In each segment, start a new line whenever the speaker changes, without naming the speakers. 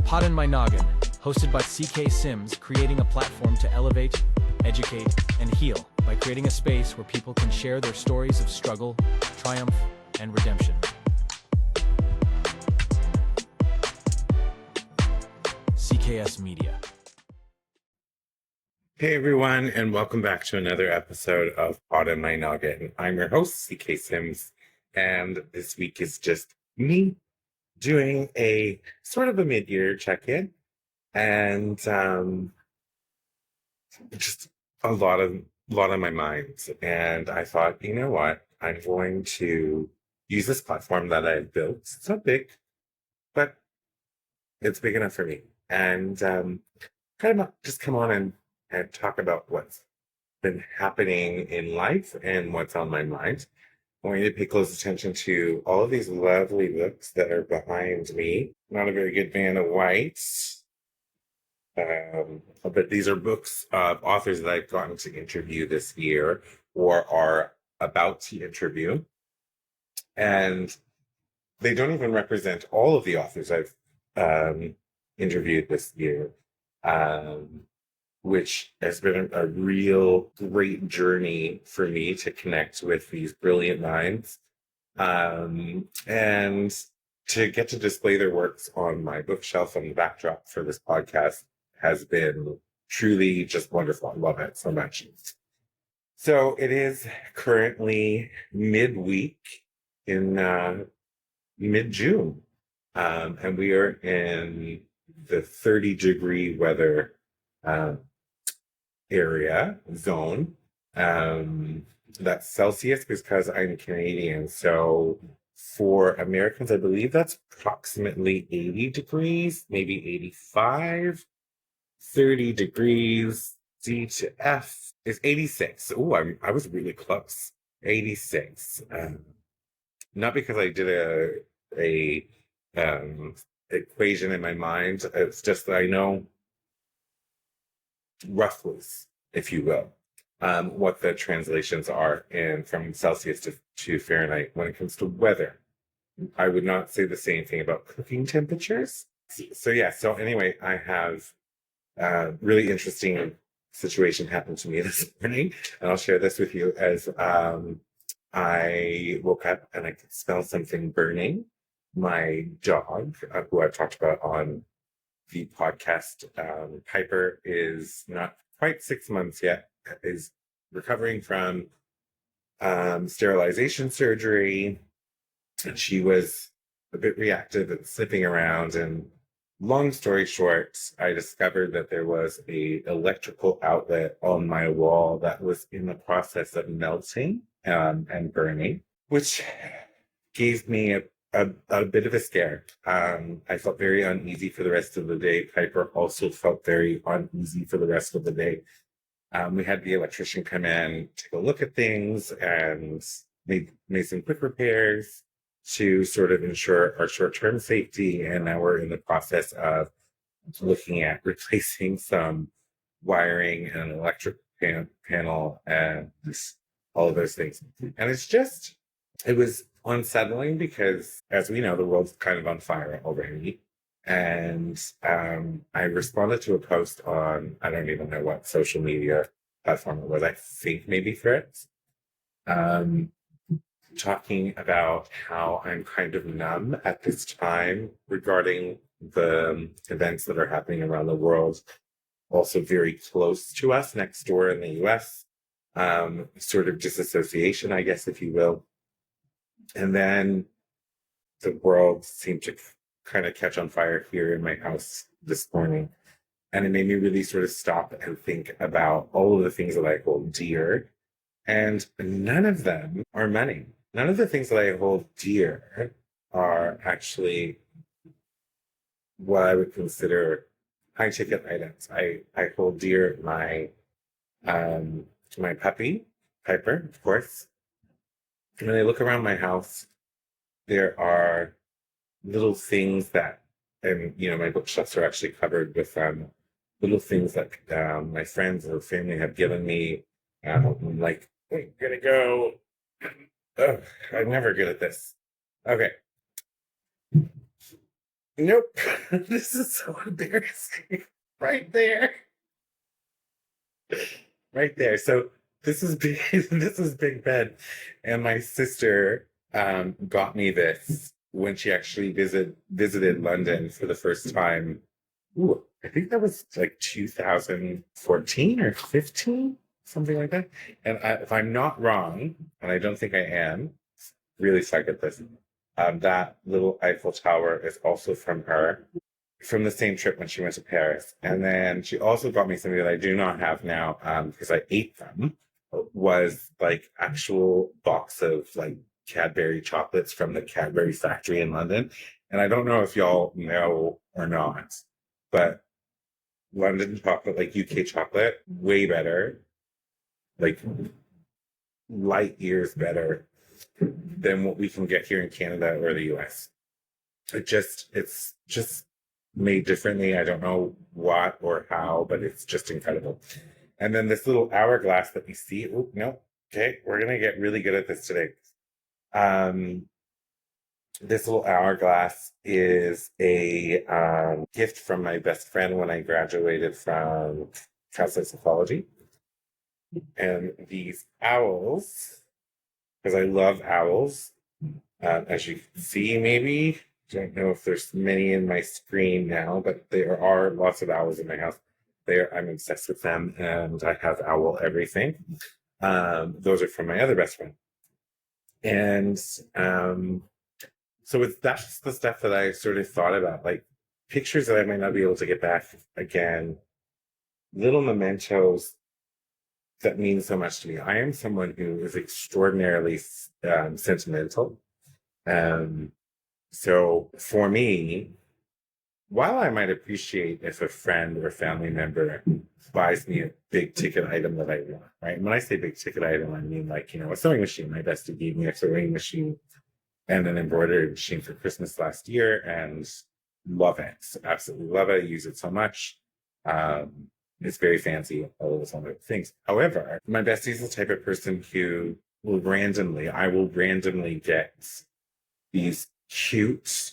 Pot in My Noggin, hosted by CK Sims, creating a platform to elevate, educate, and heal by creating a space where people can share their stories of struggle, triumph, and redemption. CKS Media.
Hey everyone, and welcome back to another episode of Pot in My Noggin. I'm your host, CK Sims, and this week is just me doing a sort of a mid-year check-in, and just a lot on my mind. And I thought, you know what, I'm going to use this platform that I've built. It's not big, but it's big enough for me, and kind of just come on and talk about what's been happening in life and what's on my mind. I want you to pay close attention to all of these lovely books that are behind me. Not a very good fan of white, but these are books of authors that I've gotten to interview this year or are about to interview. And they don't even represent all of the authors I've interviewed this year. Which has been a real great journey for me to connect with these brilliant minds, and to get to display their works on my bookshelf and the backdrop for this podcast has been truly just wonderful. I love it so much. So it is currently midweek in mid-June, and we are in the 30-degree weather area zone. That's Celsius because I'm Canadian. So for Americans, I believe that's approximately 80 degrees, maybe 85. 30 degrees C to F is 86. Oh, I was really close. 86. Not because I did a equation in my mind. It's just that I know roughly, if you will, what the translations are from Celsius to Fahrenheit when it comes to weather. I would not say the same thing about cooking temperatures. So anyway, I have a really interesting situation happened to me this morning, and I'll share this with you as I woke up and I could smell something burning. My dog, who I've talked about on the podcast, Piper, is not quite 6 months yet, is recovering from sterilization surgery. And she was a bit reactive and slipping around. And long story short, I discovered that there was a electrical outlet on my wall that was in the process of melting and burning, which gave me a bit of a scare. I felt very uneasy for the rest of the day. Piper also felt very uneasy for the rest of the day. We had the electrician come in, take a look at things, and made some quick repairs to sort of ensure our short-term safety. And now we're in the process of looking at replacing some wiring and an electric panel and all of those things. And it was unsettling because, as we know, the world's kind of on fire already. And I responded to a post on, I don't even know what social media platform it was, I think maybe Threads, talking about how I'm kind of numb at this time regarding the events that are happening around the world, also very close to us next door in the US, sort of disassociation, I guess, if you will. And then the world seemed to kind of catch on fire here in my house this morning. And it made me really sort of stop and think about all of the things that I hold dear. And none of them are money. None of the things that I hold dear are actually what I would consider high ticket items. I hold dear my puppy, Piper, of course. When I look around my house, there are little things that, and my bookshelves are actually covered with little things that my friends or family have given me. Like, I'm gonna go. Ugh, I'm never good at this. Okay. Nope. This is so embarrassing. Right there. Right there. So this is big this is Big Ben. And my sister got me this when she actually visited London for the first time. Ooh, I think that was like 2014 or 15, something like that. And if I'm not wrong, and I don't think I am, really suck at this. That little Eiffel Tower is also from her, from the same trip when she went to Paris. And then she also got me something that I do not have now, because I ate them, was like actual box of like Cadbury chocolates from the Cadbury factory in London. And I don't know if y'all know or not, but London chocolate, like UK chocolate, way better, like light years better than what we can get here in Canada or the US. It's just made differently. I don't know what or how, but it's just incredible. And then this little hourglass that we see. Oh, no. Okay, we're gonna get really good at this today. Um, this little hourglass is a gift from my best friend when I graduated from Catholic psychology. And these owls, because I love owls, as you can see, maybe. Don't know if there's many in my screen now, but there are lots of owls in my house. I'm obsessed with them, and I have owl everything. Those are from my other best friend. And so that's the stuff that I sort of thought about, like pictures that I might not be able to get back again, little mementos that mean so much to me. I am someone who is extraordinarily sentimental. So for me, while I might appreciate if a friend or family member buys me a big ticket item that I want, right? And when I say big ticket item, I mean like, a sewing machine. My bestie gave me a sewing machine and an embroidery machine for Christmas last year, and love it. Absolutely love it. I use it so much. It's very fancy, all those other things. However, my bestie is the type of person who I will randomly get these cute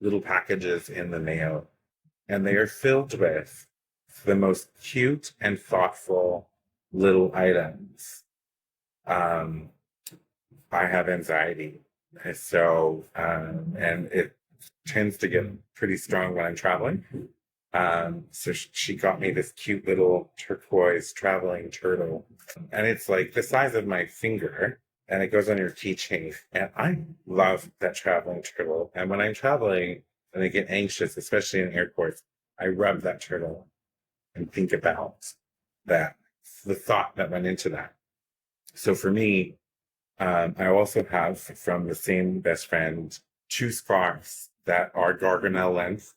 little packages in the mail, and they are filled with the most cute and thoughtful little items. I have anxiety, and it tends to get pretty strong when I'm traveling. So she got me this cute little turquoise traveling turtle, and it's like the size of my finger, and it goes on your keychain. And I love that traveling turtle. And when I'm traveling and I get anxious, especially in airports, I rub that turtle and think about that, the thought that went into that. So for me, I also have from the same best friend 2 scarves that are garganelle length,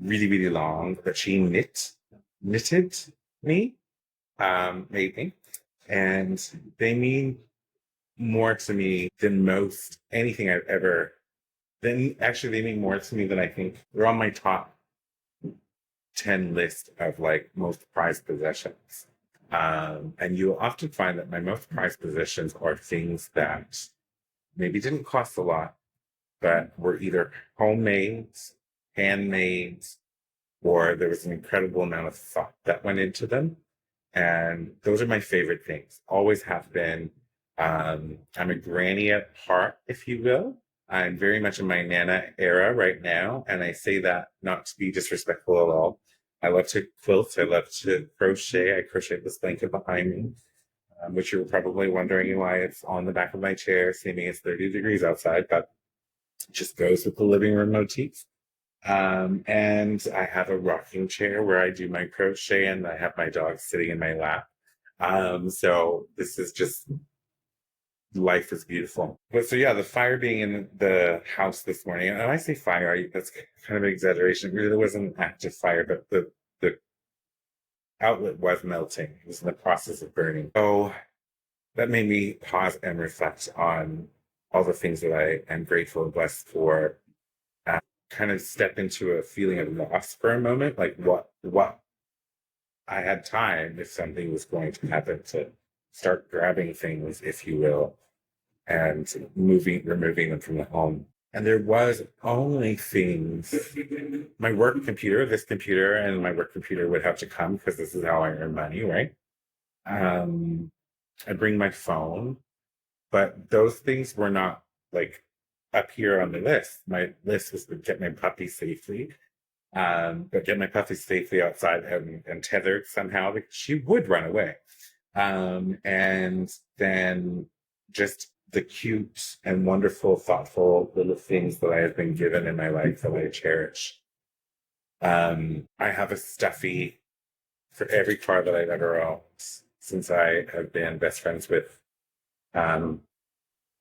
really, really long, that she knitted me, made me. And they mean more to me than most anything I've ever, they mean more to me than I think. They're on my top 10 list of like most prized possessions. And you'll often find that my most prized possessions are things that maybe didn't cost a lot, but were either homemade, handmade, or there was an incredible amount of thought that went into them. And those are my favorite things, always have been. I'm a granny at heart, if you will. I'm very much in my Nana era right now, and I say that not to be disrespectful at all. I love to quilt. I love to crochet. I crochet this blanket behind me, which you're probably wondering why it's on the back of my chair, seeming it's 30 degrees outside, but it just goes with the living room motif. And I have a rocking chair where I do my crochet, and I have my dog sitting in my lap. So this is just, life is beautiful. But so yeah, the fire being in the house this morning, and when I say fire, that's kind of an exaggeration. It really wasn't an active fire, but the outlet was melting. It was in the process of burning. So that made me pause and reflect on all the things that I am grateful and blessed for. Kind of step into a feeling of loss for a moment, like what I had time, if something was going to happen, to start grabbing things, if you will, and removing them from the home. And there was only things, my work computer, this computer and my work computer would have to come because this is how I earn money, right? Um, I bring my phone, but those things were not like up here on the list. My list was to get my puppy safely, but get my puppy safely outside and tethered somehow because she would run away. And then just the cute and wonderful, thoughtful little things that I have been given in my life that I cherish. I have a stuffy for every car that I've ever owned since I have been best friends with um,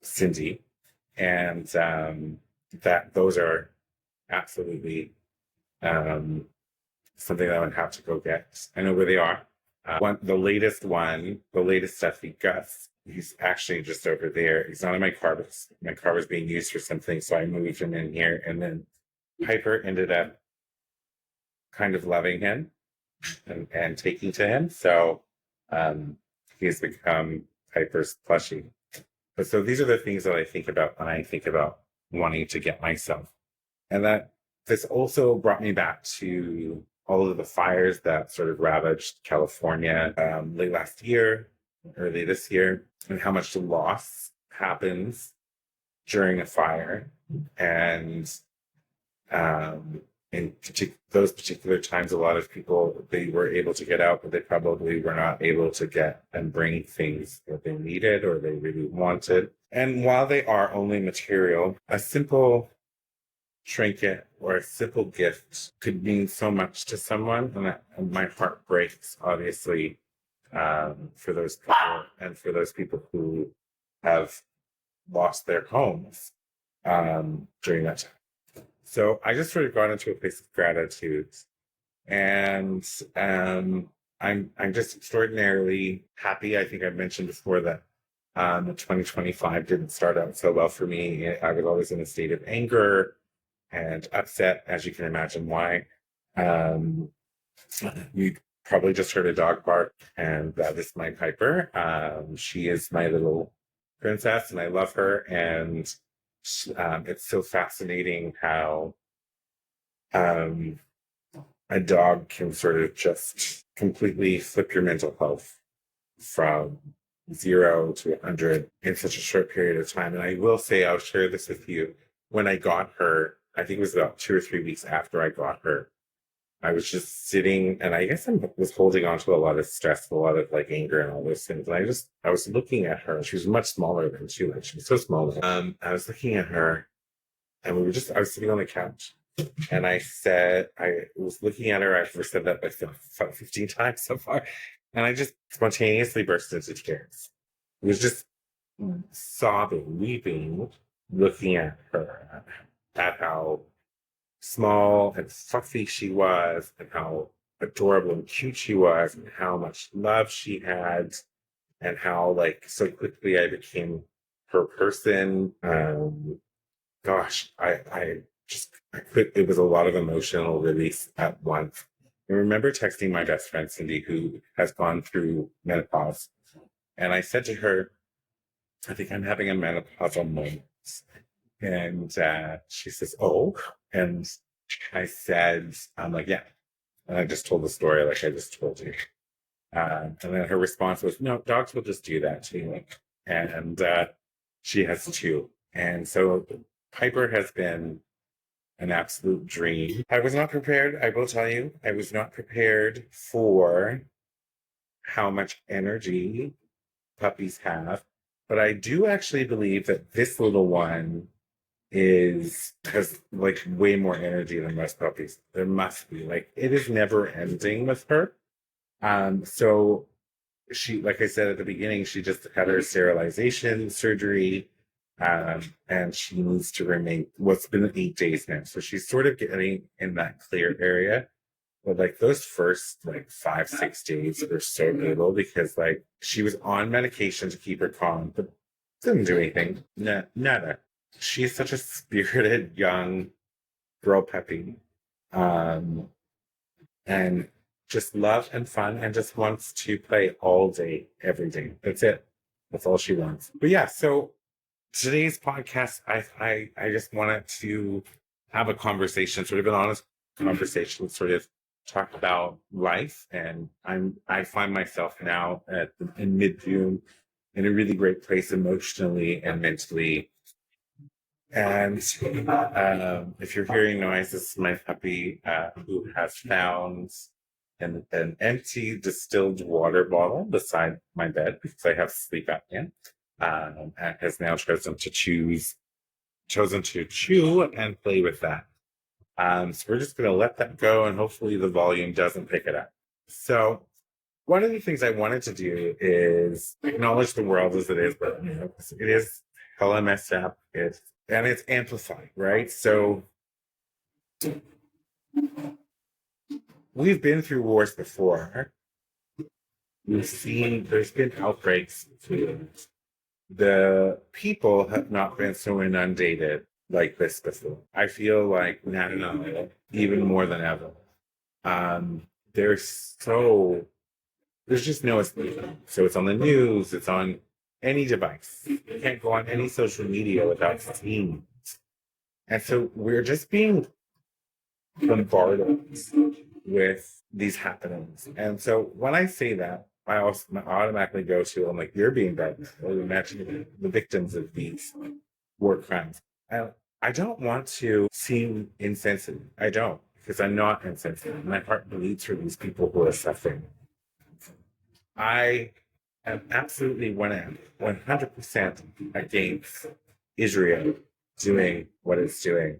Cindy, and that those are absolutely um, something that I would have to go get. I know where they are. The latest stuffy Gus. He's actually just over there. He's not in my car, but my car was being used for something, so I moved him in here. And then Piper ended up kind of loving him and taking to him. So he's become Piper's plushie. But so these are the things that I think about when I think about wanting to get myself. And that this also brought me back to all of the fires that sort of ravaged California late last year, early this year, and how much loss happens during a fire. And those particular times, a lot of people, they were able to get out, but they probably were not able to get and bring things that they needed or they really wanted. And while they are only material, a simple trinket or a simple gift could mean so much to someone, and my heart breaks, obviously, for those people and for those people who have lost their homes during that time. So I just sort of got into a place of gratitude, and I'm just extraordinarily happy. I think I mentioned before that 2025 didn't start out so well for me. I was always in a state of anger and upset, as you can imagine why. You probably just heard a dog bark, and that is my Piper. She is my little princess, and I love her. And it's so fascinating how a dog can sort of just completely flip your mental health from 0 to 100 in such a short period of time. And I will say, I'll share this with you. When I got her, I think it was about 2 or 3 weeks after I got her, I was just sitting, and I guess I was holding on to a lot of stress, a lot of like anger and all those things. And I was looking at her. She was much smaller than she was. She was so small. I was looking at her, and I was sitting on the couch, and I was looking at her. I've said that like 15 times so far. And I just spontaneously burst into tears. It was just sobbing, weeping, looking at her, at how small and fluffy she was, and how adorable and cute she was, and how much love she had, and how like so quickly I became her person. Gosh, it was a lot of emotional release at once. I remember texting my best friend Cindy, who has gone through menopause, and I said to her, I think I'm having a menopausal moment. And she says, "Oh," and I said, I'm like, "Yeah." And I just told the story like I just told you. And then her response was, "No, dogs will just do that to you." And she has 2. And so Piper has been an absolute dream. I was not prepared, I will tell you. I was not prepared for how much energy puppies have. But I do actually believe that this little one has like way more energy than most puppies. There must be. Like it is never ending with her. So she, like I said at the beginning, she just had her sterilization surgery. And she needs to remain, well, it's been 8 days now. So she's sort of getting in that clear area. But like those first like 5, 6 days were so brutal because like she was on medication to keep her calm, but didn't do anything. Nada. She's such a spirited young girl puppy. And just love and fun and just wants to play all day, every day. That's it. That's all she wants. But yeah, so today's podcast, I just wanted to have a conversation, sort of an honest conversation, sort of talk about life. And I find myself now in mid-June in a really great place emotionally and mentally. And if you're hearing noise, this is my puppy who has found an empty distilled water bottle beside my bed because I have sleep apnea. And has now chosen to chew and play with that. So we're just going to let that go, and hopefully the volume doesn't pick it up. So one of the things I wanted to do is acknowledge the world as it is, but it is hella messed up. It's amplified, right? So we've been through wars before. We've seen there's been outbreaks. The people have not been so inundated like this before. I feel like now, even more than ever. There's there's just no escape. So it's on the news, it's on any device. You can't go on any social media without seeing it. And so we're just being bombarded with these happenings. And so when I say that, I also automatically go to, I'm like, you're being bad. Or imagine the victims of these war crimes. I don't want to seem insensitive. I don't, because I'm not insensitive. My heart bleeds for these people who are suffering. I am absolutely 100% against Israel doing what it's doing.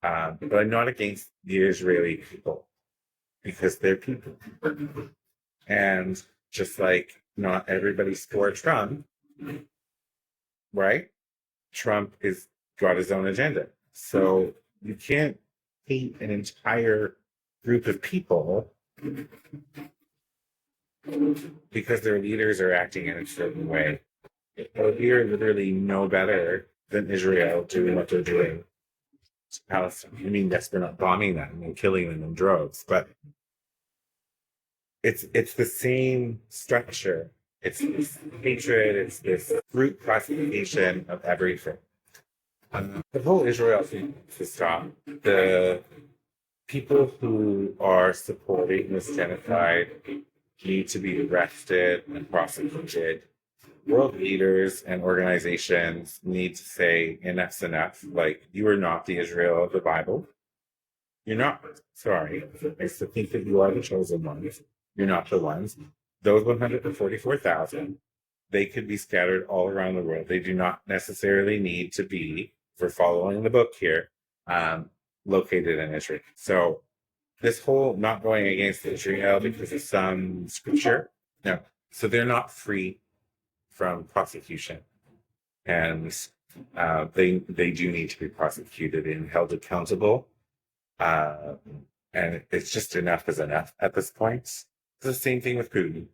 But I'm not against the Israeli people because they're people. And just like not everybody's for Trump, right? Trump is got his own agenda. So you can't hate an entire group of people because their leaders are acting in a certain way. We are literally no better than Israel doing what they're doing to Palestine. I mean, yes, they're not bombing them and killing them in droves, but it's the same structure. It's this hatred. It's this brute classification of everything. The whole Israel thing to stop. The people who are supporting this genocide need to be arrested and prosecuted. World leaders and organizations need to say enough's enough. Like, you are not the Israel of the Bible. You're not. Sorry. I still think that you are the chosen ones. You're not the ones. Those 144,000, they could be scattered all around the world. They do not necessarily need to be, for following the book here, located in Israel. So this whole not going against Israel because of some scripture, no. So they're not free from prosecution, and they do need to be prosecuted and held accountable. And it's just enough is enough at this point. It's the same thing with Putin.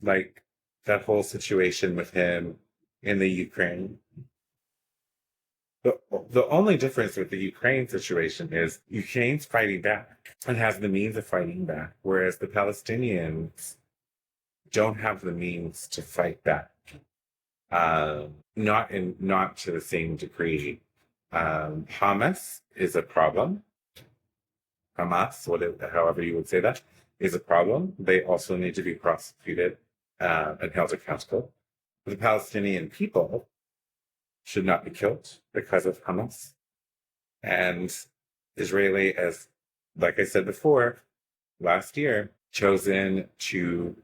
Like that whole situation with him in the Ukraine. The only difference with the Ukraine situation is Ukraine's fighting back and has the means of fighting back, whereas the Palestinians don't have the means to fight back. Not to the same degree. Hamas is a problem. Hamas, however you would say that, is a problem. They also need to be prosecuted and held accountable. The Palestinian people should not be killed because of Hamas. And Israeli, as like I said before, last year, chosen to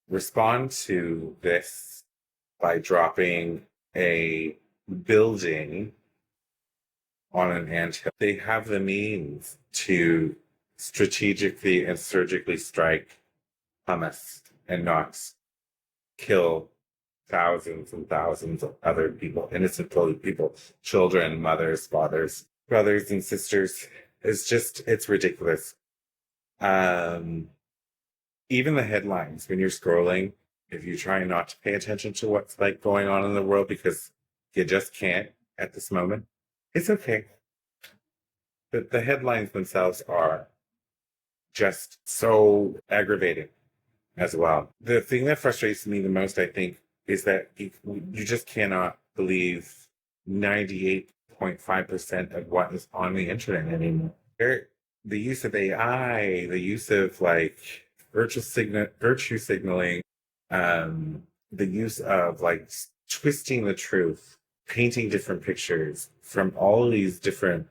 respond to this by dropping a building on an anthill. They have the means to strategically and surgically strike Hamas and not kill thousands and thousands of other people, innocent people, children, mothers, fathers, brothers, and sisters. It's ridiculous. Even the headlines when you're scrolling, if you try not to pay attention to what's like going on in the world because you just can't at this moment, it's okay. But the headlines themselves are just so aggravating as well. The thing that frustrates me the most, I think, is that you just cannot believe 98.5% of what is on the internet anymore. The use of AI, the use of like virtue signaling, the use of like twisting the truth, painting different pictures from all these different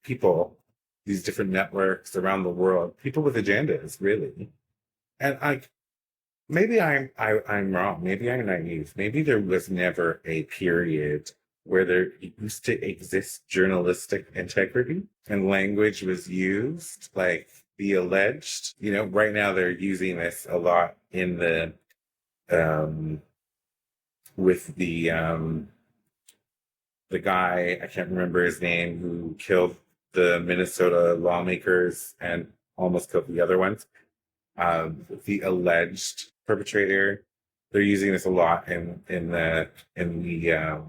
people, these different networks around the world, people with agendas, really. And I'm wrong. Maybe I'm naive. Maybe there was never a period where there used to exist journalistic integrity and language was used, like the alleged. Right now they're using this a lot in the with the guy, I can't remember his name, who killed the Minnesota lawmakers and almost killed the other ones. The alleged perpetrator. They're using this a lot in the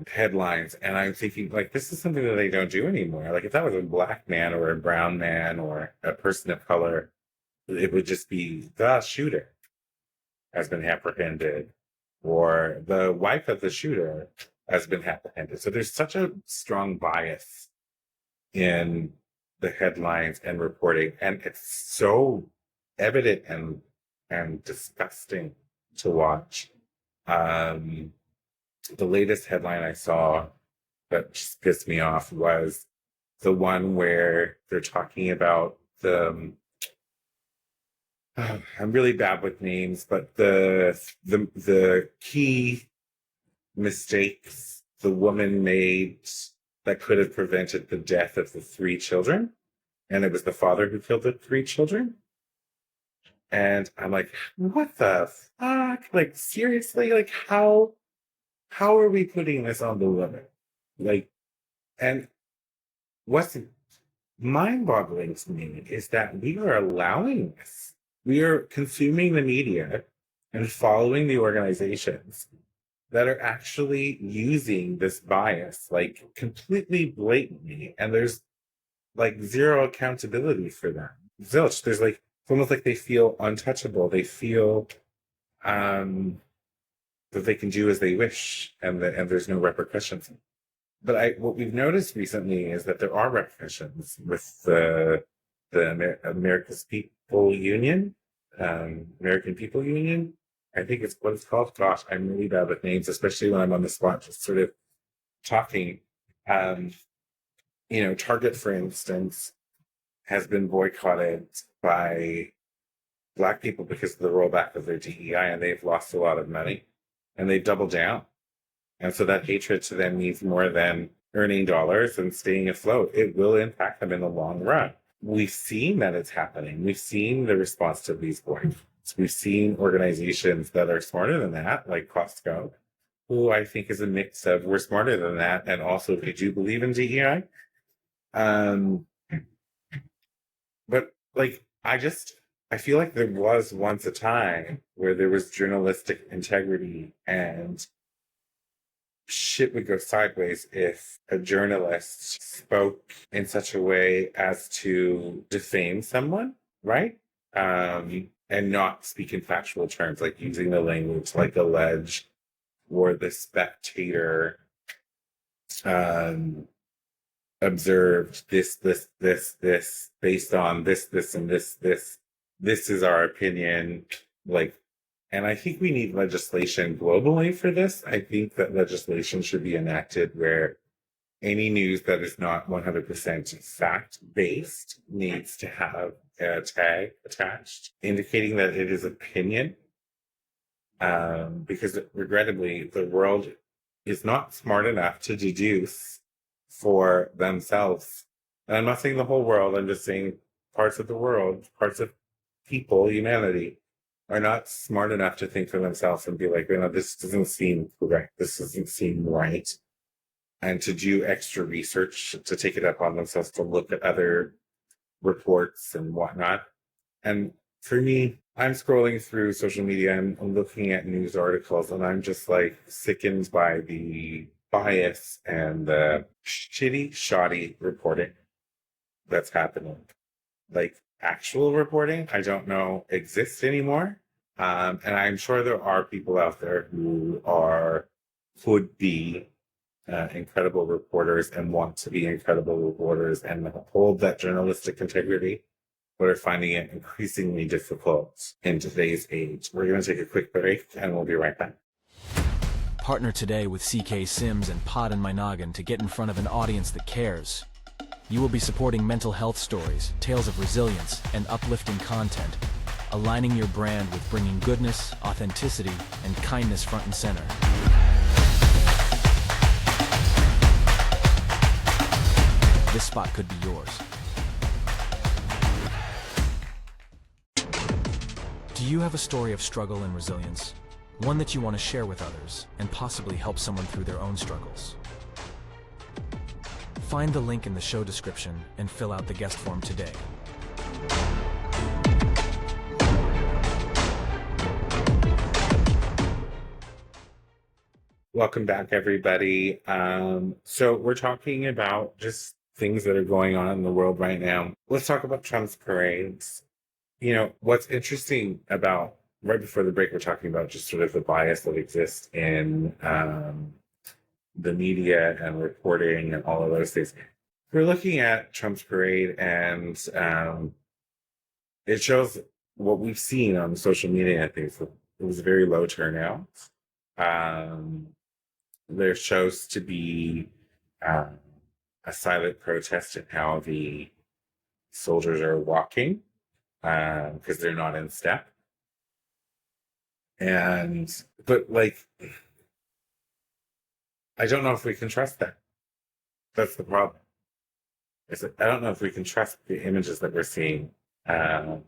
headlines, and I'm thinking like this is something that they don't do anymore. Like if that was a black man or a brown man or a person of color, it would just be the shooter has been apprehended, or the wife of the shooter has been apprehended. So there's such a strong bias in the headlines and reporting, and it's so evident and disgusting to watch. The latest headline I saw that just pissed me off was the one where they're talking about I'm really bad with names, but the key mistakes the woman made that could have prevented the death of the 3 children, and it was the father who killed the 3 children. And I'm like, what the fuck? Like, seriously? Like, how are we putting this on the woman? Like, and what's mind-boggling to me is that we are allowing this. We are consuming the media and following the organizations that are actually using this bias, like, completely blatantly. And there's, like, zero accountability for that. Zilch. There's, like, it's almost like they feel untouchable. They feel that they can do as they wish, and there's no repercussions. But what we've noticed recently is that there are repercussions with the America's People Union, American People Union. I think it's what it's called. Gosh, I'm really bad with names, especially when I'm on the spot, just sort of talking. Target, for instance, has been boycotted by Black people because of the rollback of their DEI, and they've lost a lot of money, and they've doubled down. And so that hatred to them means more than earning dollars and staying afloat. It will impact them in the long run. We've seen that it's happening. We've seen the response to these boycotts. We've seen organizations that are smarter than that, like Costco, who I think is a mix of we're smarter than that, and also we do believe in DEI. But like, I feel like there was once a time where there was journalistic integrity, and shit would go sideways if a journalist spoke in such a way as to defame someone, right? And not speak in factual terms, like using the language like alleged or the spectator observed this based on this, and this is our opinion. Like, and I think we need legislation globally for this. I think that legislation should be enacted where any news that is not 100% fact-based needs to have a tag attached indicating that it is opinion. Because regrettably, the world is not smart enough to deduce for themselves. And I'm not saying the whole world, I'm just saying parts of the world, parts of people, humanity, are not smart enough to think for themselves and be like, this doesn't seem correct. This doesn't seem right. And to do extra research, to take it upon themselves to look at other reports and whatnot. And for me, I'm scrolling through social media and I'm looking at news articles, and I'm just like sickened by the bias and the shoddy reporting that's happening. Like, actual reporting, I don't know exists anymore. And I'm sure there are people out there who could be incredible reporters and want to be incredible reporters and uphold that journalistic integrity, but are finding it increasingly difficult in today's age. We're going to take a quick break and we'll be right back.
Partner today with CK Sims and Pod and My Noggin to get in front of an audience that cares. You will be supporting mental health stories, tales of resilience, and uplifting content, aligning your brand with bringing goodness, authenticity, and kindness front and center. This spot could be yours. Do you have a story of struggle and resilience? One that you want to share with others and possibly help someone through their own struggles? Find the link in the show description and fill out the guest form today.
Welcome back, everybody. So we're talking about just things that are going on in the world right now. Let's talk about Trump's parades. You know, what's interesting about, right before the break, we're talking about just sort of the bias that exists in the media and reporting and all of those things. We're looking at Trump's parade, and it shows what we've seen on social media. I think it was a very low turnout. There shows to be a silent protest in how the soldiers are walking because they're not in step. But like, I don't know if we can trust that. That's the problem. I don't know if we can trust the images that we're seeing. I'd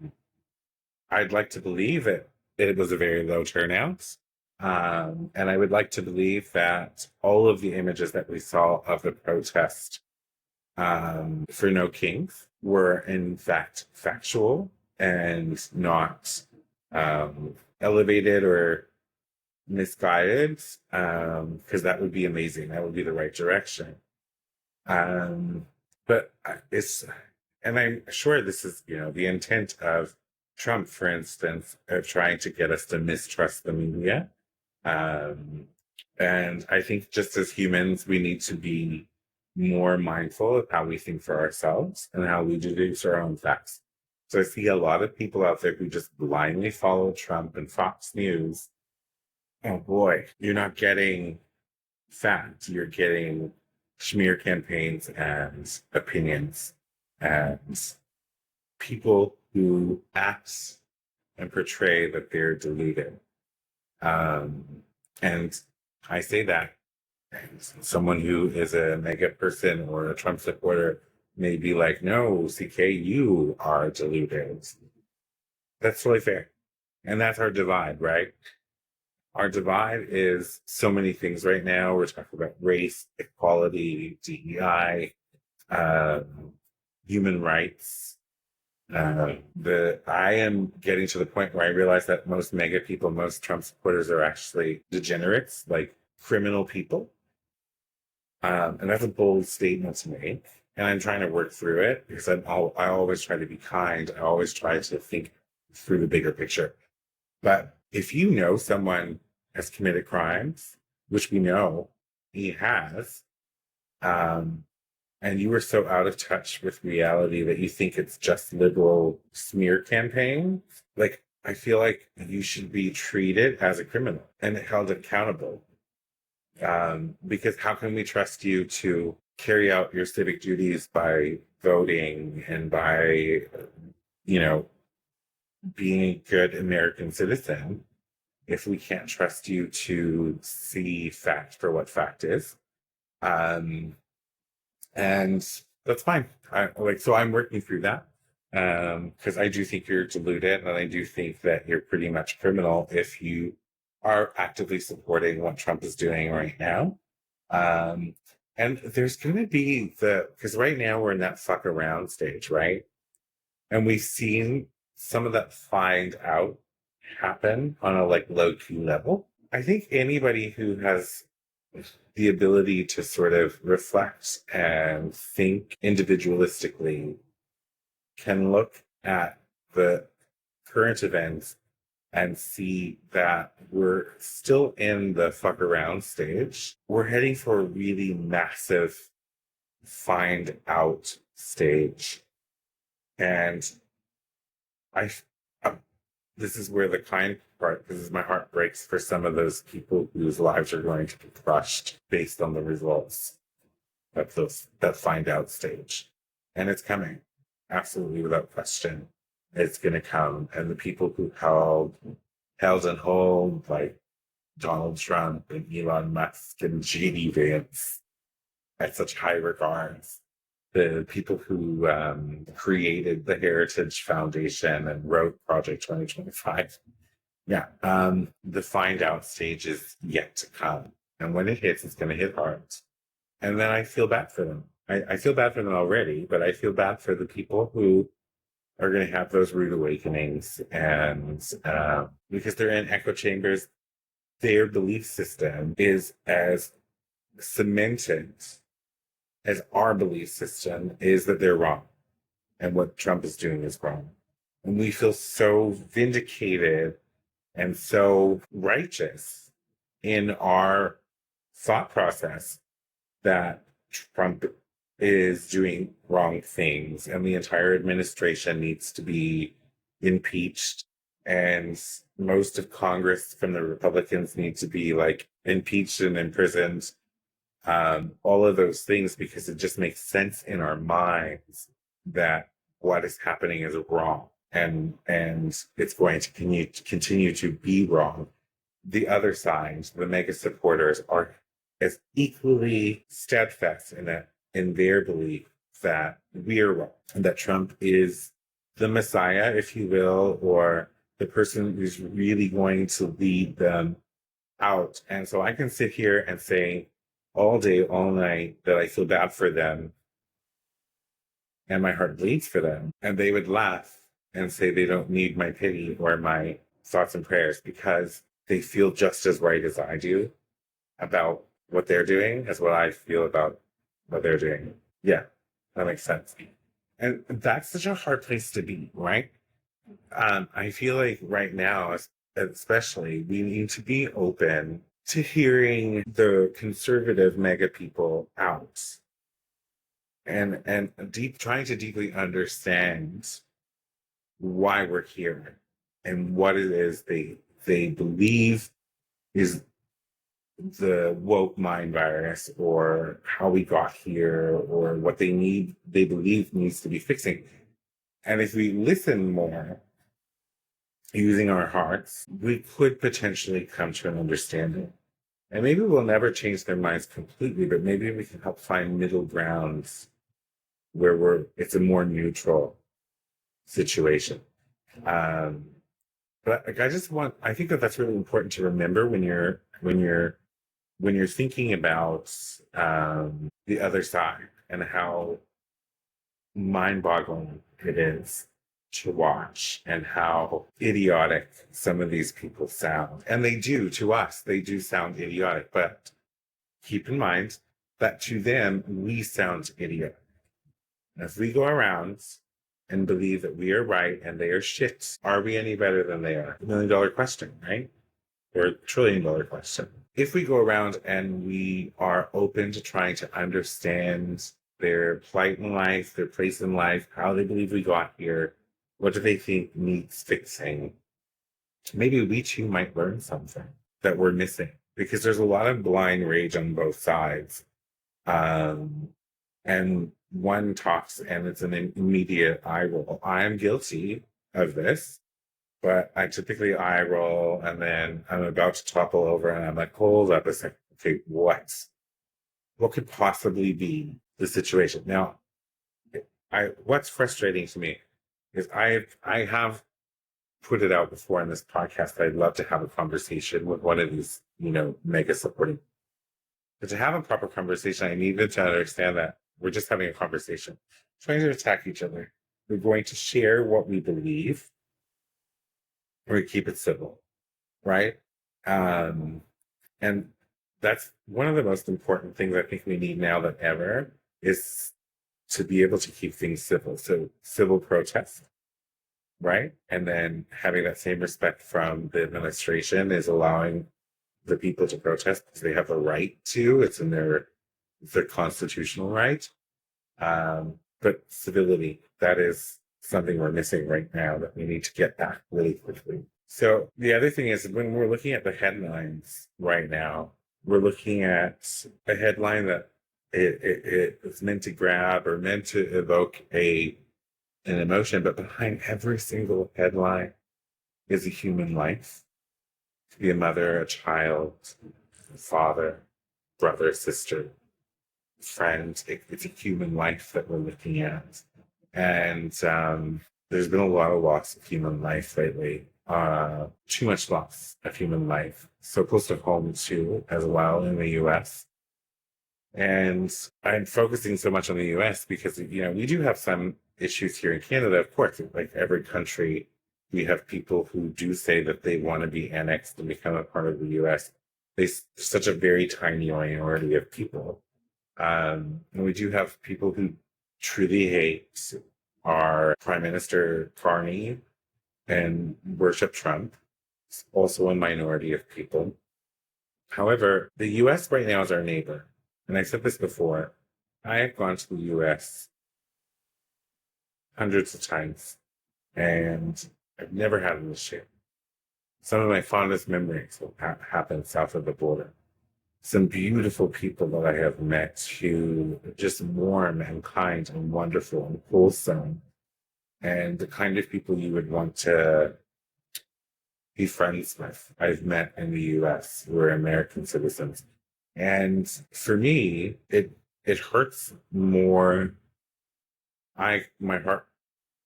like to believe that it was a very low turnout. And I would like to believe that all of the images that we saw of the protest for No Kings were in fact factual and not elevated or misguided, because that would be amazing. That would be the right direction. But and I'm sure this is, the intent of Trump, for instance, of trying to get us to mistrust the media. And I think just as humans, we need to be more mindful of how we think for ourselves and how we deduce our own facts. So I see a lot of people out there who just blindly follow Trump and Fox News. Oh boy, you're not getting fact. You're getting smear campaigns and opinions and people who act and portray that they're deluded. And I say that someone who is a mega person or a Trump supporter may be like, no, CK, you are deluded. That's totally fair. And that's our divide, right? Our divide is so many things right now. We're talking about race, equality, DEI, human rights. I am getting to the point where I realize that most mega people, most Trump supporters are actually degenerates, like criminal people. And that's a bold statement to make. And I'm trying to work through it because I always try to be kind. I always try to think through the bigger picture. But if you know someone has committed crimes, which we know he has, and you are so out of touch with reality that you think it's just liberal smear campaign, like, I feel like you should be treated as a criminal and held accountable. Because how can we trust you to carry out your civic duties by voting and by, being a good American citizen if we can't trust you to see fact for what fact is? And that's fine. So I'm working through that because I do think you're deluded, and I do think that you're pretty much criminal if you are actively supporting what Trump is doing right now. And there's going to be because right now we're in that fuck around stage, right? And we've seen some of that find out happen on a low key level. I think anybody who has the ability to sort of reflect and think individualistically can look at the current events and see that we're still in the fuck around stage. We're heading for a really massive find out stage. And I, uh, this is where the kind part, this is my heart breaks for some of those people whose lives are going to be crushed based on the results of that find out stage. And it's coming, absolutely without question. It's going to come. And the people who held and hold, like Donald Trump and Elon Musk and JD Vance at such high regards, the people who created the Heritage Foundation and wrote Project 2025. Yeah, the find out stage is yet to come. And when it hits, it's going to hit hard. And then I feel bad for them. I feel bad for them already, but I feel bad for the people who are going to have those rude awakenings. And because they're in echo chambers, their belief system is as cemented as our belief system is that they're wrong and what Trump is doing is wrong. And we feel so vindicated and so righteous in our thought process that Trump is doing wrong things and the entire administration needs to be impeached, and most of Congress from the Republicans need to be like impeached and imprisoned. All of those things, because it just makes sense in our minds that what is happening is wrong, and it's going to continue to be wrong. The other side, the mega supporters, are as equally steadfast in their belief that we are wrong and that Trump is the Messiah, if you will, or the person who's really going to lead them out. And so I can sit here and say all day, all night that I feel bad for them and my heart bleeds for them. And they would laugh and say they don't need my pity or my thoughts and prayers because they feel just as right as I do about what they're doing as what I feel about what they're doing. Yeah, that makes sense. And that's such a hard place to be, right? I feel like right now, especially, we need to be open to hearing the conservative mega people out and trying to deeply understand why we're here and what it is they believe is the woke mind virus, or how we got here, or what they believe needs to be fixing. And if we listen more using our hearts, we could potentially come to an understanding. And maybe we'll never change their minds completely, but maybe we can help find middle grounds where it's a more neutral situation. But like, I think that's really important to remember when you're thinking about the other side and how mind-boggling it is to watch and how idiotic some of these people sound. And they do, to us, they do sound idiotic, but keep in mind that to them, we sound idiotic. If we go around and believe that we are right and they are shit, are we any better than they are? $1 million question, right? Or $1 trillion question. If we go around and we are open to trying to understand their plight in life, their place in life, how they believe we got here, what do they think needs fixing, maybe we too might learn something that we're missing, because there's a lot of blind rage on both sides. And one talks and it's an immediate eye roll. I am guilty of this, but I typically eye roll and then I'm about to topple over and I'm like, hold up a second. Okay, what could possibly be the situation? Now, what's frustrating to me is I have put it out before in this podcast that I'd love to have a conversation with one of these, mega supporting. But to have a proper conversation, I needed to understand that we're just having a conversation, trying to attack each other. We're going to share what we believe, or we keep it civil, right? And that's one of the most important things I think we need now than ever, is to be able to keep things civil. So civil protest, right? And then having that same respect from the administration is allowing the people to protest because they have a right to. It's in their constitutional right. But civility, that is something we're missing right now that we need to get back really quickly. So the other thing is when we're looking at the headlines right now, we're looking at a headline that it is meant to grab or meant to evoke an emotion, but behind every single headline is a human life. To be a mother, a child, a father, brother, sister, friend. It's a human life that we're looking at. And there's been a lot of loss of human life lately. Too much loss of human life. So close to home too, as well in the US. And I'm focusing so much on the US because, we do have some issues here in Canada, of course, like every country, we have people who do say that they want to be annexed and become a part of the US. There's such a very tiny minority of people. And we do have people who truly hate our Prime Minister Carney and worship Trump. It's also a minority of people. However, the US right now is our neighbor. And I said this before. I have gone to the US hundreds of times and I've never had an issue. Some of my fondest memories will happen south of the border. Some beautiful people that I have met who are just warm and kind and wonderful and wholesome and the kind of people you would want to be friends with. I've met in the US who are American citizens. And for me, it hurts more. My heart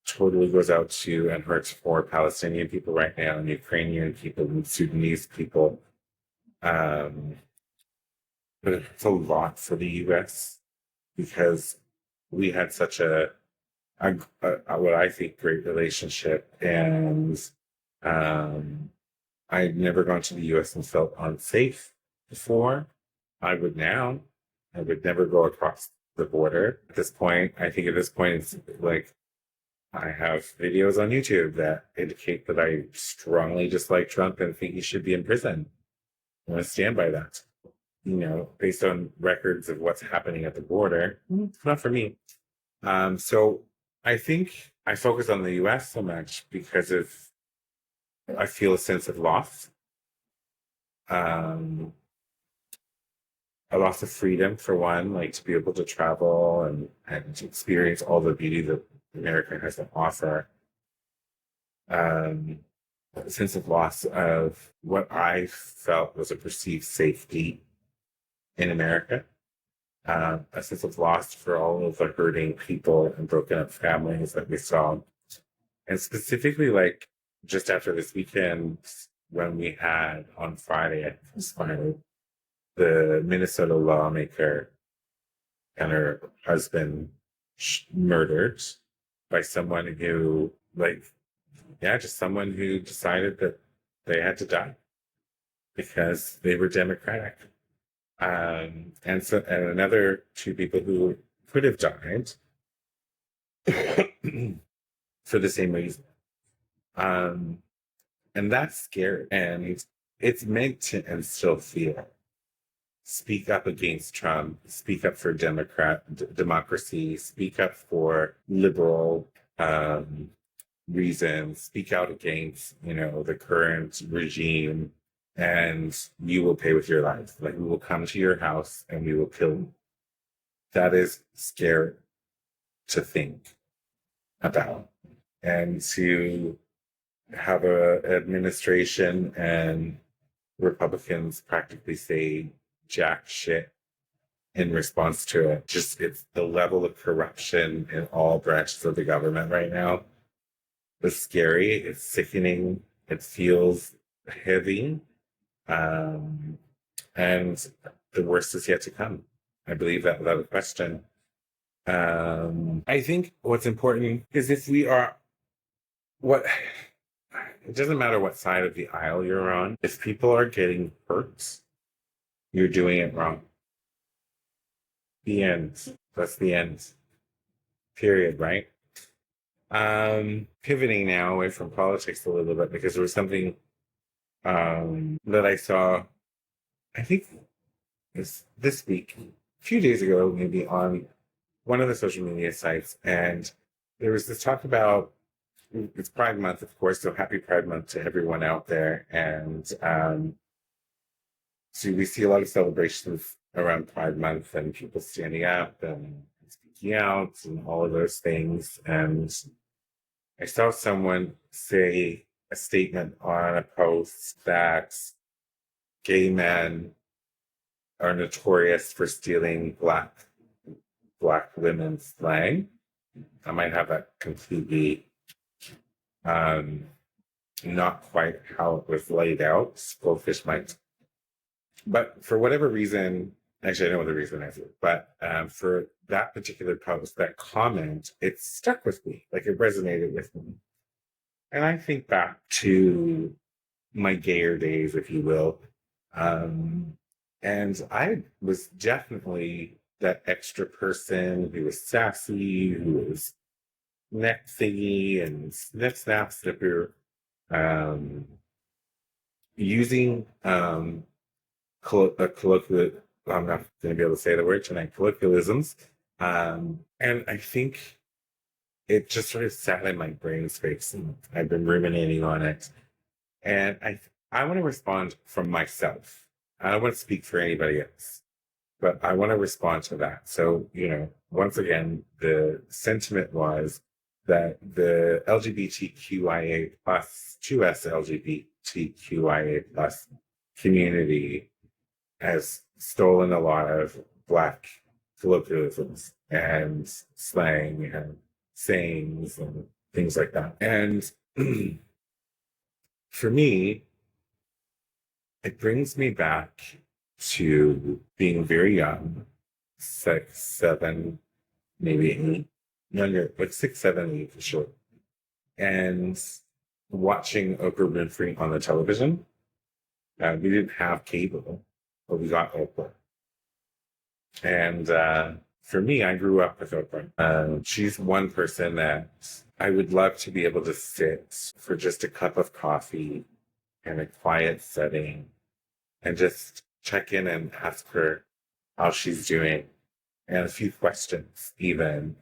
totally goes out to and hurts for Palestinian people right now and Ukrainian people and Sudanese people. But it's a lot for the US because we had such a what I think great relationship, and I'd never gone to the US and felt unsafe before. I would now. I would never go across the border. At this point, I think at this point it's like I have videos on YouTube that indicate that I strongly dislike Trump and think he should be in prison. I want to stand by that. Based on records of what's happening at the border, it's not for me. So I think I focus on the US so much because I feel a sense of loss, um, a loss of freedom for one, like to be able to travel and to experience all the beauty that America has to offer. A sense of loss of what I felt was a perceived safety in America. A sense of loss for all of the hurting people and broken up families that we saw. And specifically, like just after this weekend, when we had on Friday, I think it was Friday, the Minnesota lawmaker and her husband murdered by someone who, just someone who decided that they had to die because they were Democratic. And another two people who could have died for the same reason. And that's scary. And it's meant to instill fear. Speak up against Trump, speak up for democracy, speak up for liberal reasons, speak out against, the current regime, and you will pay with your life. Like, we will come to your house and we will kill you. That is scary to think about. And to have a administration and Republicans practically say jack shit in response to it. Just, it's the level of corruption in all branches of the government right now. It's scary. It's sickening. It feels heavy. And the worst is yet to come. I believe that without a question. I think what's important is if we are it doesn't matter what side of the aisle you're on. If people are getting hurt, you're doing it wrong. The end. That's the end. Period, right? Pivoting now away from politics a little bit because there was something that I saw, I think this week, a few days ago, maybe on one of the social media sites, and there was this talk about it's Pride Month, of course, so happy Pride Month to everyone out there. And so we see a lot of celebrations around Pride Month and people standing up and speaking out and all of those things. And I saw someone say a statement on a post that gay men are notorious for stealing black women's slang. I might have that completely not quite how it was laid out. Goldfish might. But for whatever reason, actually, I know what the reason is, but for that particular post, that comment, it stuck with me. Like it resonated with me. And I think back to my gayer days, if you will. And I was definitely that extra person who was sassy, who was neck thingy and snap snipper, um, using colloquial. I'm not going to be able to say the word tonight. Colloquialisms, and I think it just sort of sat in my brain space, and I've been ruminating on it. And I want to respond from myself. I don't want to speak for anybody else, but I want to respond to that. So, once again, the sentiment was that the LGBTQIA plus 2S LGBTQIA plus community has stolen a lot of Black colloquialisms and slang and sayings and things like that. And for me, it brings me back to being very young, 6, 7, maybe 8, younger, like 6, 7, 8 for sure. And watching Oprah Winfrey on the television. We didn't have cable, but we got Oprah. And for me, I grew up with Oprah. She's one person that I would love to be able to sit for just a cup of coffee in a quiet setting and just check in and ask her how she's doing and a few questions even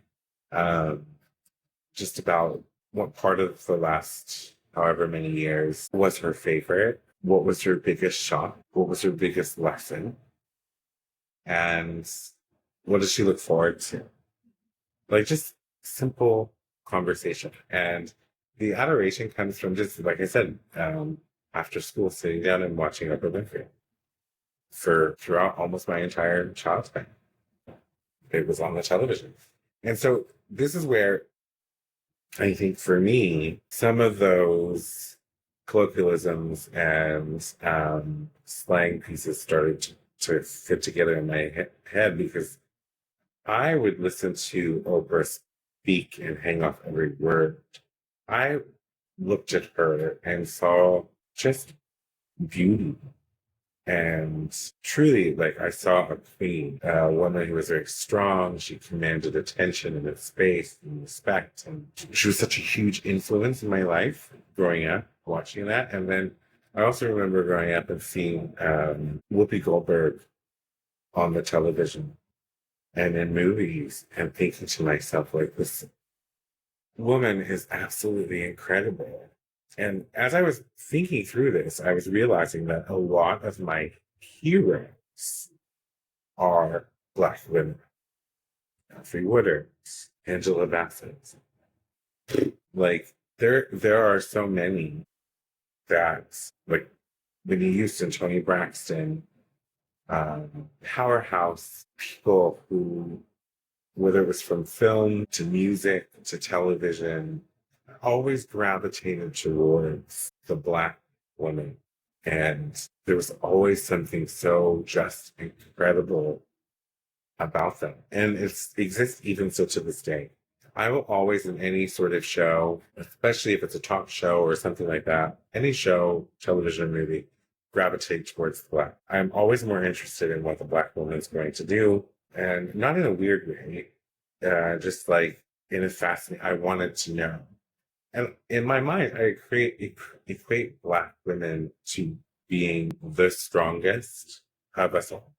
just about what part of the last however many years was her favorite, what was her biggest shock, what was her biggest lesson, and what does she look forward to. Like just simple conversation. And the adoration comes from just like I said, after school sitting down and watching Oprah Winfrey for throughout almost my entire childhood. It was on the television. And so this is where I think for me, some of those colloquialisms and slang pieces started to fit together in my head because I would listen to Oprah speak and hang off every word. I looked at her and saw just beauty. And truly, like I saw a queen, a woman who was very strong. She commanded attention and space and respect. And she was such a huge influence in my life growing up, watching that. And then I also remember growing up and seeing Whoopi Goldberg on the television and in movies and thinking to myself, like, this woman is absolutely incredible. And as I was thinking through this, I was realizing that a lot of my heroes are Black women. Alfre Woodard, Angela Bassett. Like there are so many that like Whitney Houston, Toni Braxton, powerhouse people who, whether it was from film to music to television, always gravitated towards the Black woman. And there was always something so just incredible about them. And it exists even so to this day. I will always, in any sort of show, especially if it's a talk show or something like that, any show, television, movie, gravitate towards the Black. I'm always more interested in what the Black woman is going to do. And not in a weird way, just like in a fascinating, I wanted to know. And in my mind, I equate Black women to being the strongest of us all.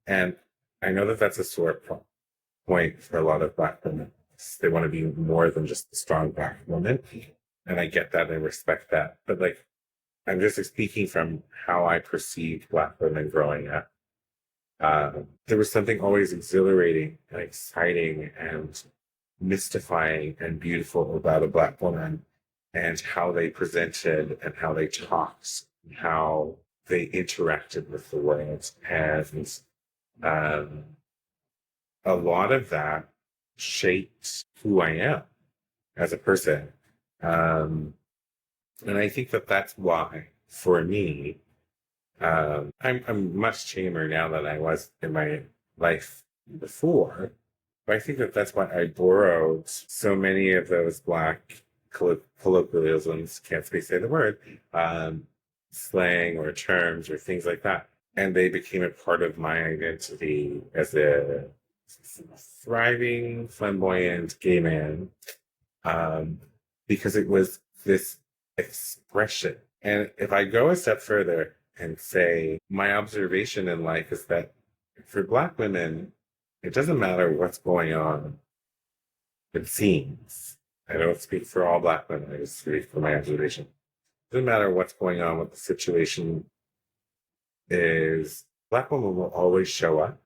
And I know that that's a sore point for a lot of Black women. They want to be more than just a strong Black woman. And I get that and respect that. But like, I'm just speaking from how I perceived Black women growing up. There was something always exhilarating and exciting and mystifying and beautiful about a Black woman and how they presented and how they talked, and how they interacted with the world. And um, a lot of that shaped who I am as a person. And I think that that's why, for me, I'm much tamer now than I was in my life before. But I think that that's why I borrowed so many of those Black colloquialisms, can't say the word, slang or terms or things like that. And they became a part of my identity as a thriving, flamboyant gay man, because it was this expression. And if I go a step further and say my observation in life is that for Black women, it doesn't matter what's going on, it seems. I don't speak for all Black women, I just speak for my observation. It doesn't matter what's going on, what the situation is, Black women will always show up,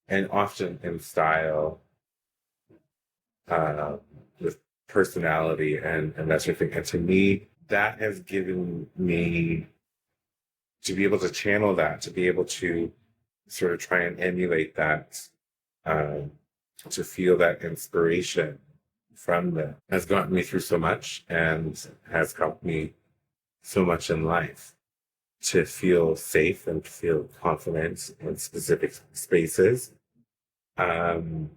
and often in style, with personality and that sort of thing. And to me, that has given me to be able to channel that, to be able to sort of try and emulate that, to feel that inspiration from them has gotten me through so much and has helped me so much in life to feel safe and feel confident in specific spaces. And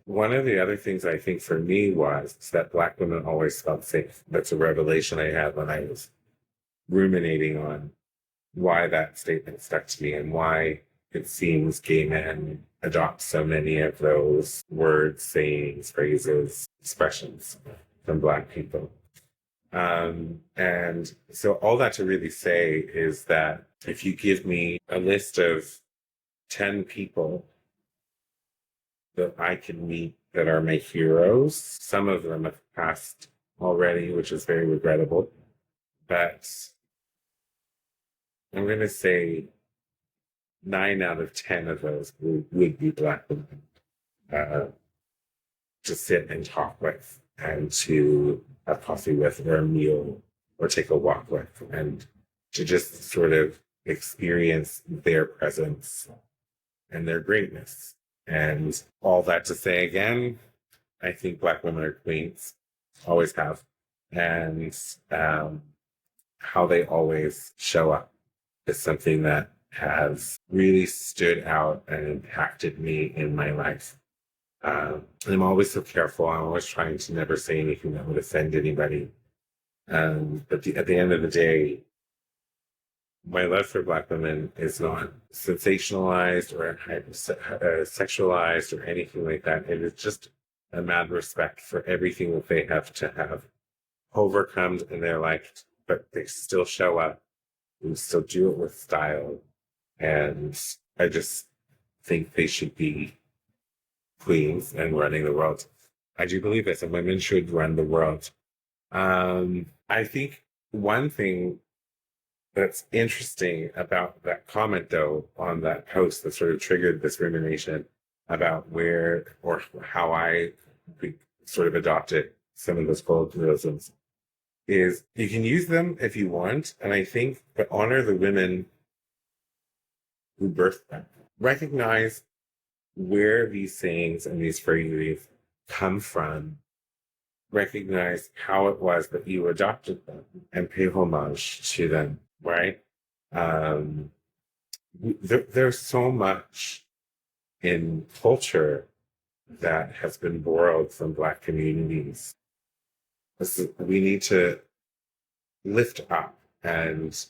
one of the other things I think for me was that Black women always felt safe. That's a revelation I had when I was ruminating on why that statement stuck to me and why it seems gay men adopt so many of those words, sayings, phrases, expressions from Black people. And so all that to really say is that if you give me a list of 10 people that I can meet that are my heroes, some of them have passed already, which is very regrettable, but I'm going to say 9 out of 10 of those would be Black women to sit and talk with and to have coffee with or a meal or take a walk with and to just sort of experience their presence and their greatness. And all that to say again, I think Black women are queens, always have. And how they always show up is something that has really stood out and impacted me in my life. And I'm always so careful. I'm always trying to never say anything that would offend anybody. But at the end of the day, my love for Black women is not sensationalized or sexualized or anything like that. It is just a mad respect for everything that they have to have overcome in their life, but they still show up and still do it with style. And I just think they should be queens and running the world. I do believe this, and women should run the world. I think one thing that's interesting about that comment, though, on that post that sort of triggered this rumination about where or how I sort of adopted some of those colloquialisms is you can use them if you want, and I think, but honor the women who birthed them. Recognize where these sayings and these phrases come from. Recognize how it was that you adopted them and pay homage to them, right? There's so much in culture that has been borrowed from Black communities. We need to lift up and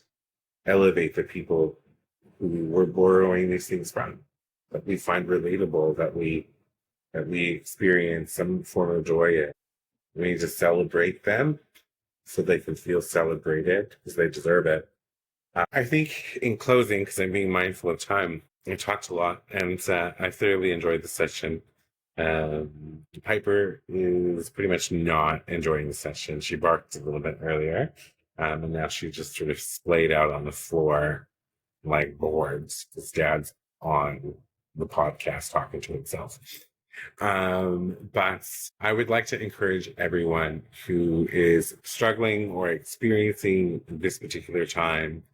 elevate the people who we're borrowing these things from. that we find relatable, that we experience some form of joy in. We need to celebrate them so they can feel celebrated because they deserve it. I think in closing, because I'm being mindful of time, I talked a lot and I thoroughly enjoyed the session. Piper is pretty much not enjoying the session. She barked a little bit earlier, and now she just sort of splayed out on the floor like boards. His dad's on the podcast talking to himself. But I would like to encourage everyone who is struggling or experiencing this particular time,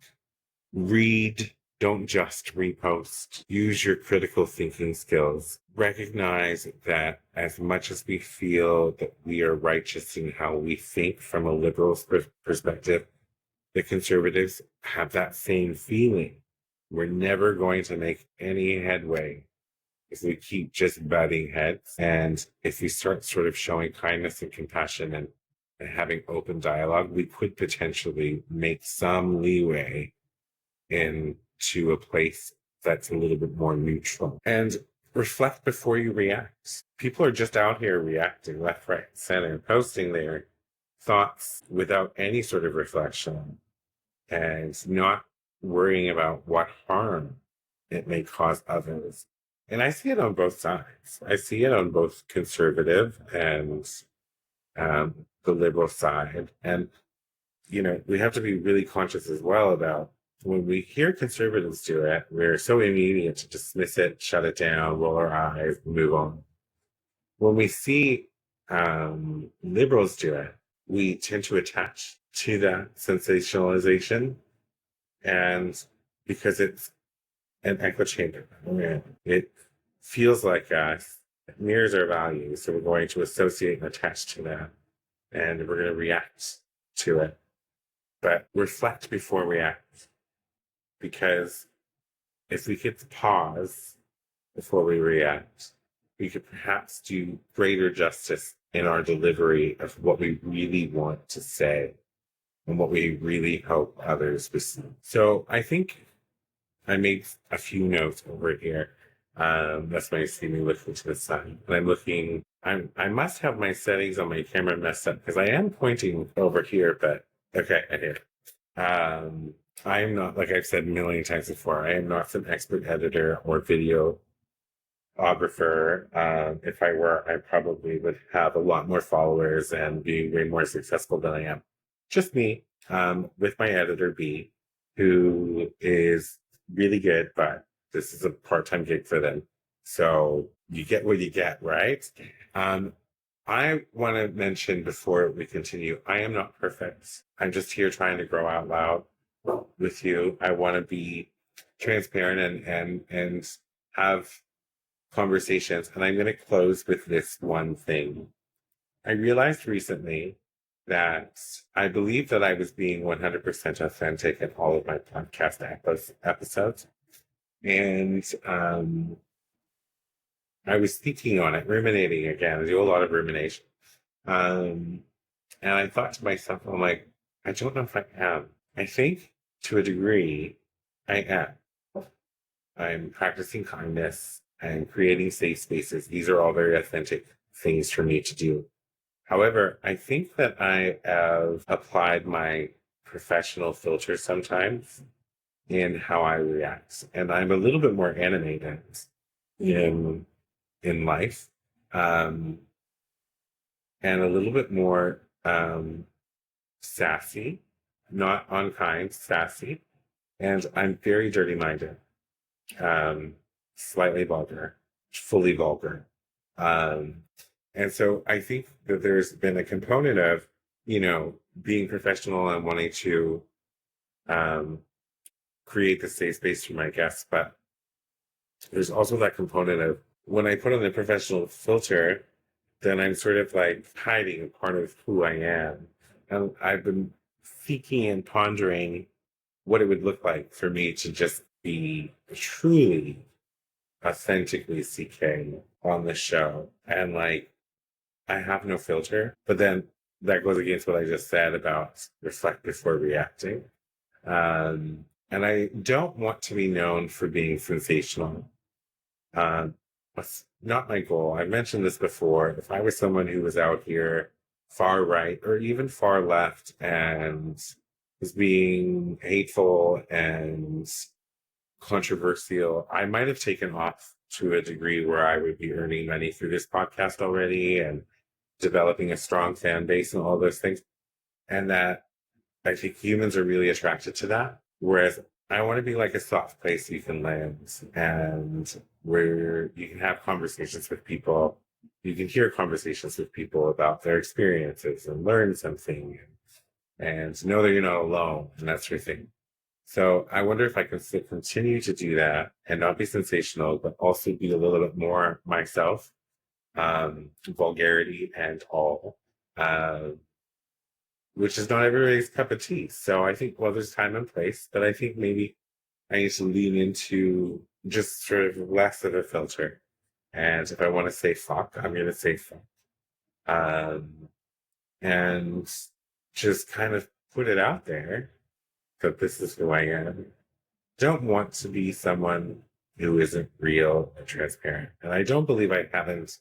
read, don't just repost. Use your critical thinking skills. Recognize that as much as we feel that we are righteous in how we think from a liberal perspective, the conservatives have that same feeling. We're never going to make any headway if we keep just butting heads. And if we start sort of showing kindness and compassion and having open dialogue, we could potentially make some leeway into a place that's a little bit more neutral. And reflect before you react. People are just out here reacting left, right, center, posting their thoughts without any sort of reflection and not worrying about what harm it may cause others. And I see it on both sides. I see it on both conservative and the liberal side. And, you know, we have to be really conscious as well about when we hear conservatives do it, we're so immediate to dismiss it, shut it down, roll our eyes, move on. When we see liberals do it, we tend to attach to that sensationalization, and because it's an echo chamber, it feels like us, it mirrors our values, so we're going to associate and attach to that, and we're going to react to it. But reflect before react. Because if we could pause before we react, we could perhaps do greater justice in our delivery of what we really want to say and what we really hope others receive. So I think I made a few notes over here. That's why you see me looking to the side. And I must have my settings on my camera messed up because I am pointing over here, but okay, I did. I am not, like I've said a million times before, I am not some expert editor or videographer. If I were, I probably would have a lot more followers and be way more successful than I am. Just me, with my editor B, who is really good, but this is a part-time gig for them. So you get what you get, right? I want to mention before we continue, I am not perfect. I'm just here trying to grow out loud with you. I want to be transparent and have conversations. And I'm going to close with this one thing. I realized recently that I believe that I was being 100% authentic in all of my podcast episodes. And I was thinking on it, ruminating again. I do a lot of rumination. And I thought to myself, I'm like, I don't know if I am. I think to a degree, I am. I'm practicing kindness and creating safe spaces. These are all very authentic things for me to do. However, I think that I have applied my professional filter sometimes in how I react. And I'm a little bit more animated in life, and a little bit more sassy, not unkind, sassy. And I'm very dirty minded, slightly vulgar, fully vulgar. And so I think that there's been a component of, you know, being professional and wanting to create the safe space for my guests. But there's also that component of when I put on the professional filter, then I'm sort of like hiding a part of who I am. And I've been thinking and pondering what it would look like for me to just be truly authentically CK on the show. And like, I have no filter, but then that goes against what I just said about reflect before reacting. And I don't want to be known for being sensational. That's not my goal. I mentioned this before. If I was someone who was out here far right or even far left and was being hateful and controversial, I might have taken off to a degree where I would be earning money through this podcast already and developing a strong fan base and all those things. And that I think humans are really attracted to that. Whereas I want to be like a soft place you can land and where you can have conversations with people. You can hear conversations with people about their experiences and learn something and know that you're not alone and that sort of thing. So I wonder if I can continue to do that and not be sensational, but also be a little bit more myself, vulgarity and all, which is not everybody's cup of tea. So I think, well, there's time and place, but I think maybe I need to lean into just sort of less of a filter. And if I want to say fuck, I'm going to say fuck. And just kind of put it out there that this is who I am. Don't want to be someone who isn't real and transparent. And I don't believe I haven't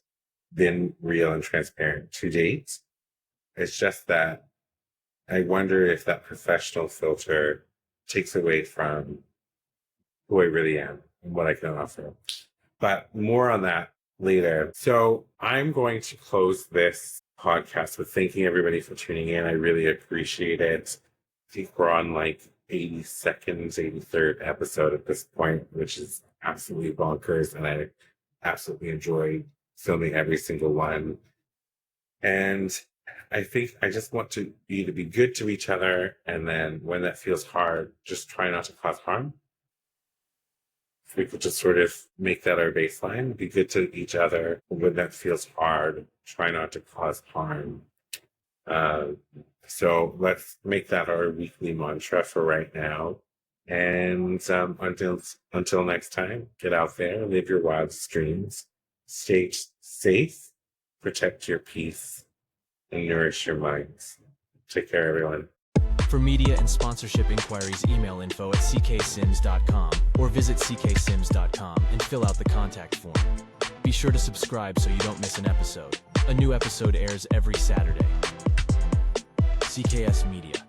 been real and transparent to date. It's just that I wonder if that professional filter takes away from who I really am and what I can offer. But more on that later. So I'm going to close this podcast with thanking everybody for tuning in. I really appreciate it. I think we're on like 82nd, 83rd episode at this point, which is absolutely bonkers. And I absolutely enjoy filming every single one. And I think I just want to be good to each other. And then when that feels hard, just try not to cause harm. If we could just sort of make that our baseline, be good to each other. When that feels hard, try not to cause harm. So let's make that our weekly mantra for right now. And until next time, get out there, live your wildest dreams, stay safe, protect your peace, and nourish your minds. Take care, everyone.
For media and sponsorship inquiries, email info@ccsims.com or visit ccsims.com and fill out the contact form. Be sure to subscribe so you don't miss an episode. A new episode airs every Saturday. CKS Media.